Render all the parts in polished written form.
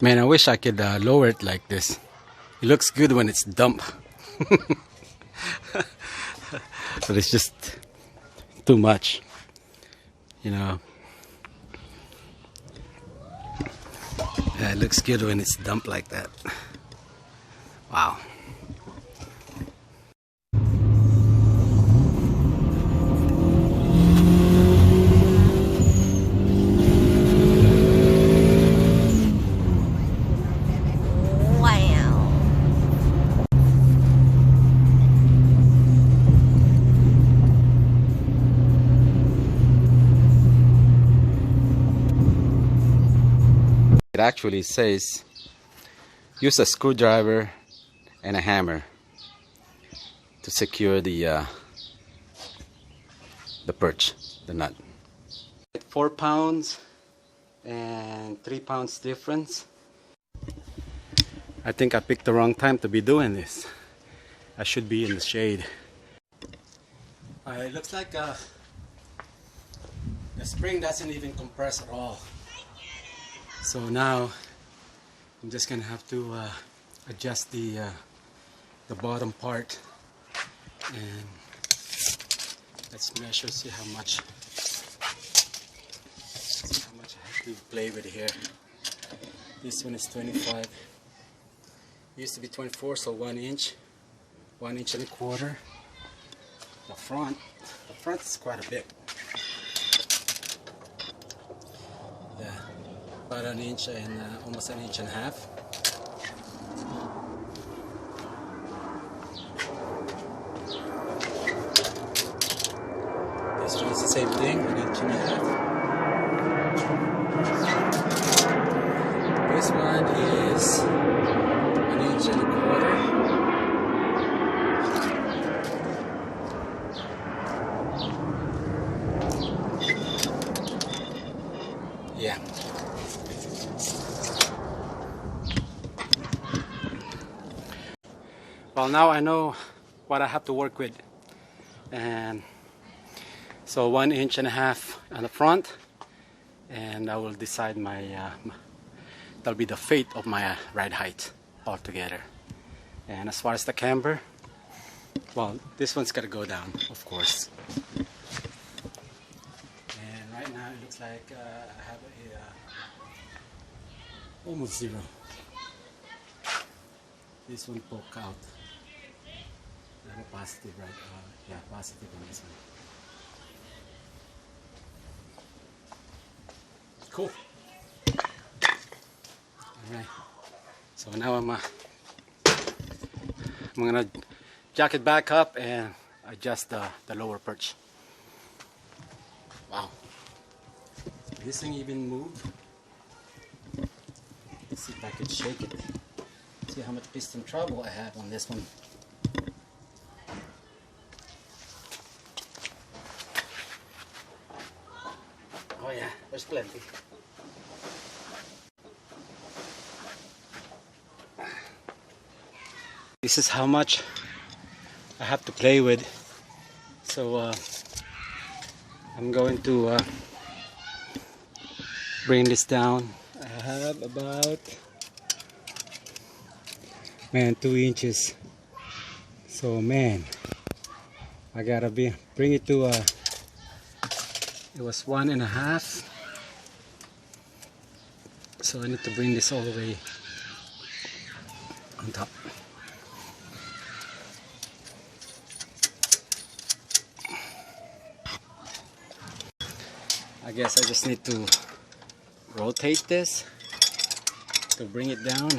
Man, I wish I could lower it like this. It looks good when it's dump. But it's just too much, you know. Yeah, it looks good when it's dumped like that. Wow. It actually says use a screwdriver and a hammer to secure the perch, the nut. 4 pounds and 3 pounds difference. I think I picked the wrong time to be doing this. I should be in the shade. It looks like the spring doesn't even compress at all. So now I'm just gonna have to adjust the bottom part, and let's measure, see how much I have to play with here. This one is 25. It used to be 24, so 1 inch, 1 inch and a quarter. The front is quite a bit. Yeah. About 1 inch and almost 1.5 inches. This one is the same thing, 1.5 inches. This one is 1 inch and a quarter. Yeah. Well, now I know what I have to work with, and so 1.5 inches on the front, and I will decide my that'll be the fate of my ride height altogether. And as far as the camber, well, this one's got to go down, of course. And right now it looks like I have almost zero. This one poke out. I have a positive, right? Yeah, positive on this one. Cool. Alright. So now I'm gonna jack it back up and adjust the lower perch. Wow. This thing even moved. Let's see if I could shake it. See how much piston trouble I have on this one. Oh yeah, there's plenty. This is how much I have to play with. So I'm going to bring this down. I have about, man, 2 inches. So man, I gotta bring it to it was 1.5. So I need to bring this all the way on top. I guess I just need to rotate this to bring it down.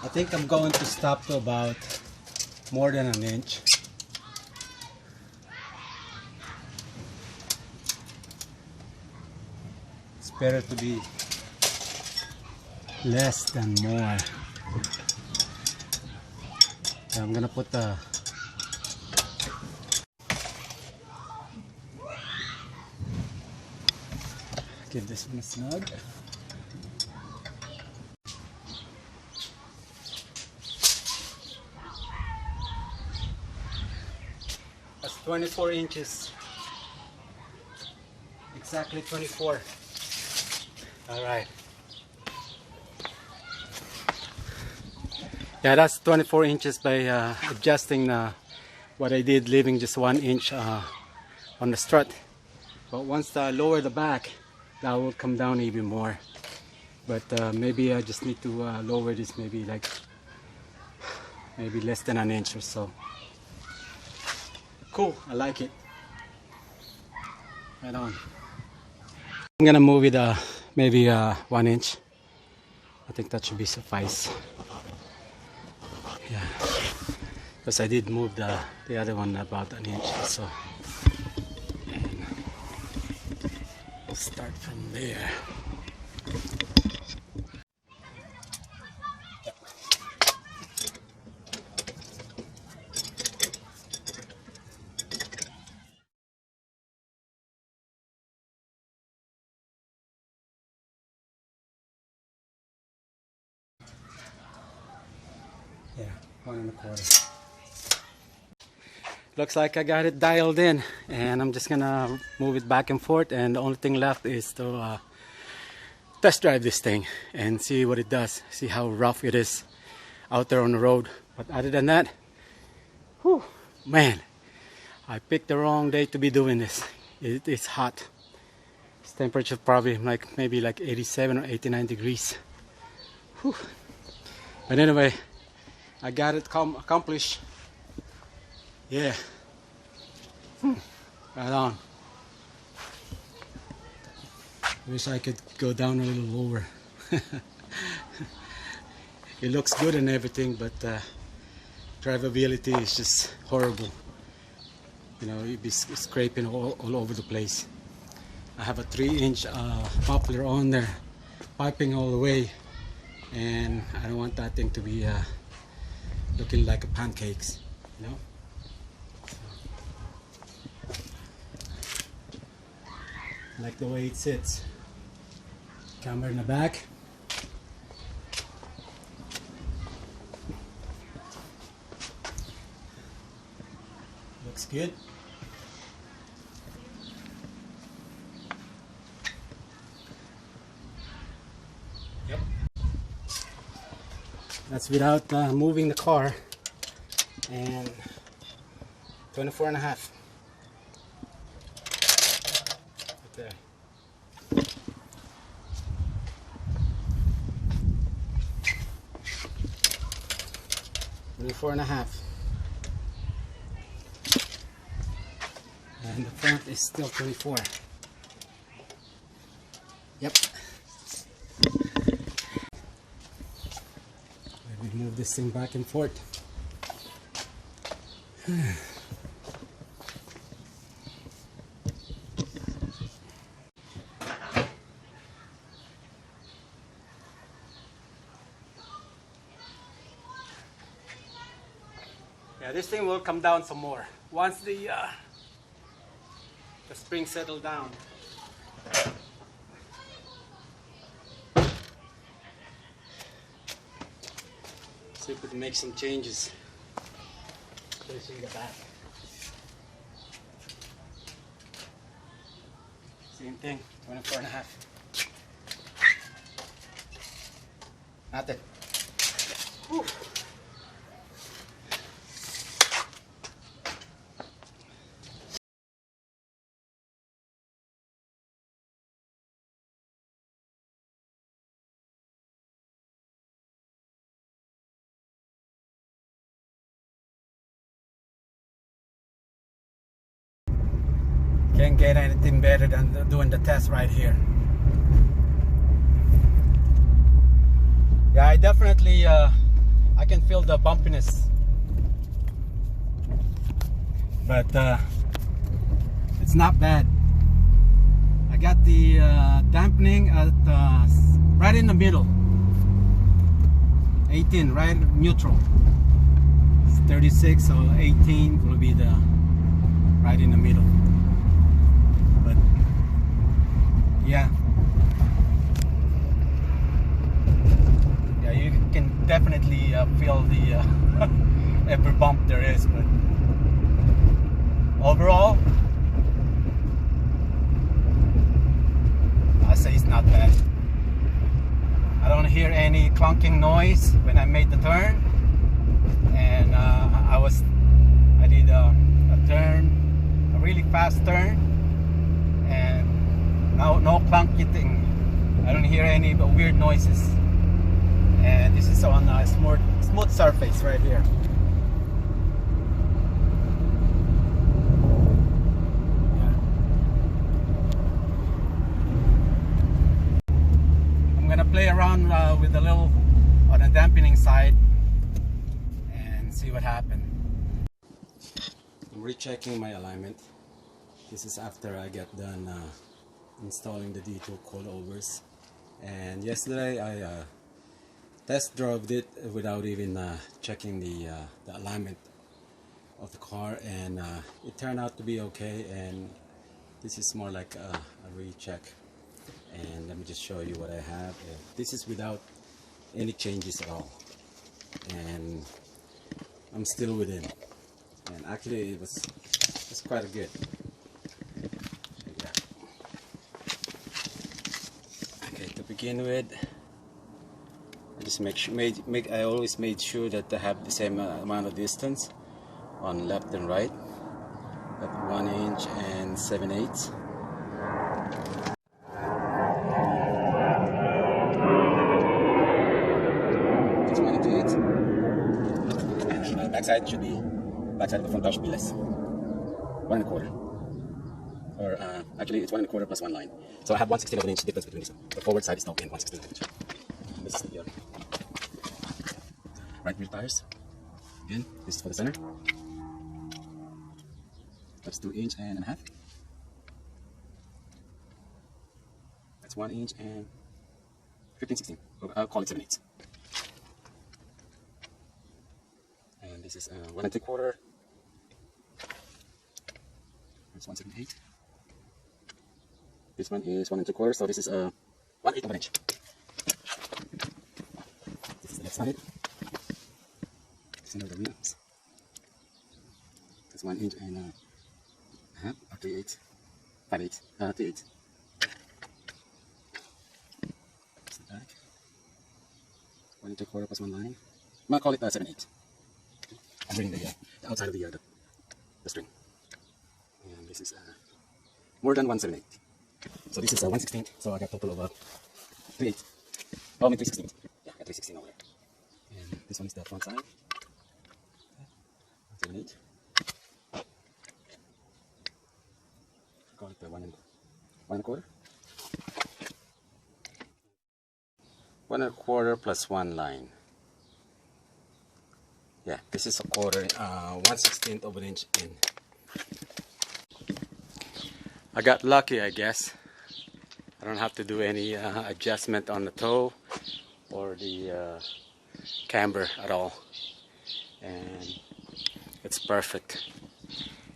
I think I'm going to stop to about more than 1 inch. It's better to be less than more. So I'm gonna put the give this one a snug. That's 24 inches. Exactly 24. All right. Yeah, that's 24 inches by adjusting what I did, leaving just 1 inch on the strut. But once I lower the back, that will come down even more. But maybe I just need to lower this maybe less than 1 inch or so. Cool, I like it. Right on. I'm gonna move it maybe 1 inch. I think that should be suffice. Yeah, because I did move the other one about 1 inch or so. And we'll start from there. Yeah, 1 1/4. Looks like I got it dialed in, and I'm just gonna move it back and forth, and the only thing left is to test drive this thing and see what it does, see how rough it is out there on the road. But other than that, whew, man, I picked the wrong day to be doing this. It's hot. This temperature probably maybe 87 or 89 degrees. Whew. But anyway, I got it accomplished. Yeah. Right on. Wish I could go down a little lower. It looks good and everything, but drivability is just horrible. You know, you'd be scraping all over the place. I have a 3-inch muffler on there, piping all the way, and I don't want that thing to be looking like pancakes, you know. Like the way it sits. Camera in the back. Looks good. Yep. That's without moving the car. And 24.5. Right there. 24.5. And the front is still 24. Yep. Let me move this thing back and forth. Yeah, this thing will come down some more once the spring settle down. See if we can make some changes. Especially the back. Same thing, 24.5. Nothing. Whew. Can't get anything better than doing the test right here. Yeah, I definitely I can feel the bumpiness, but it's not bad. I got the dampening at right in the middle, 18, right neutral. It's 36, so 18 will be the right in the middle. But yeah, you can definitely feel the every bump there is, but overall I say it's not bad. I don't hear any clunking noise when I made the turn. and I did a turn, a really fast turn, and no clunky thing. I don't hear any weird noises, and this is on a smooth surface right here. Play around with a little on the dampening side and see what happened. I'm rechecking my alignment. This is after I get done installing the D2 coilovers, and yesterday I test drove it without even checking the alignment of the car, and it turned out to be okay, and this is more like a recheck. And let me just show you what I have. This is without any changes at all, and I'm still within, and actually it's quite good. Yeah. Okay, to begin with, I just I always made sure that I have the same amount of distance on left and right at 1 inch and 7/8. Backside of the front tire should be less. 1 1/4. Or actually it's 1 1/4 plus 1 line. So I have 1/16 of an inch difference between these. The forward side is now in 1/16 of an inch. This is the right rear tires. Again, this is for the center. That's 2 inch and a half. That's 1 inch and 15/16. I'll call it 7/8. This is 1 3/4. It's 1/78. This one is 1 3/4. So this is 1/8 of an inch. This is the left side. Center of the wheels. That's 1 inch and a half, or 3/8, 5/8, 3/8. That's the back. 1 3/4 plus 1 line. I'm gonna call it 7/8. I'm bringing the outside of the string, and this is more than 1/7/8. So this is 1/16. So I got a total of 3/8. Oh, I mean 3/16. Yeah, I got 3/16 over there. And this one is the front side. 1/7/8. Call it 1 1/4. 1 1/4 plus 1 line. Yeah, this is a quarter, 1/16 of an inch in. I got lucky, I guess. I don't have to do any adjustment on the toe or the camber at all, and it's perfect.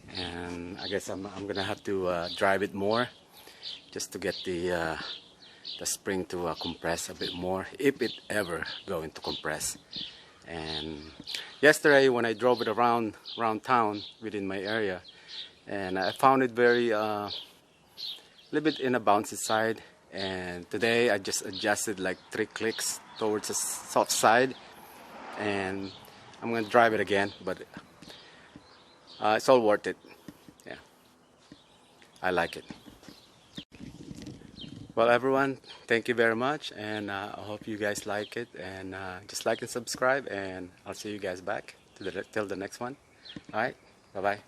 And I guess I'm gonna have to drive it more just to get the spring to compress a bit more, if it ever going to compress. And yesterday when I drove it around town within my area, and I found it very a little bit in a bouncy side, and today I just adjusted like 3 clicks towards the soft side, and I'm gonna drive it again, but it's all worth it. Yeah, I like it. Well, everyone, thank you very much, and I hope you guys like it, and just like and subscribe, and I'll see you guys back till the next one. All right, bye bye.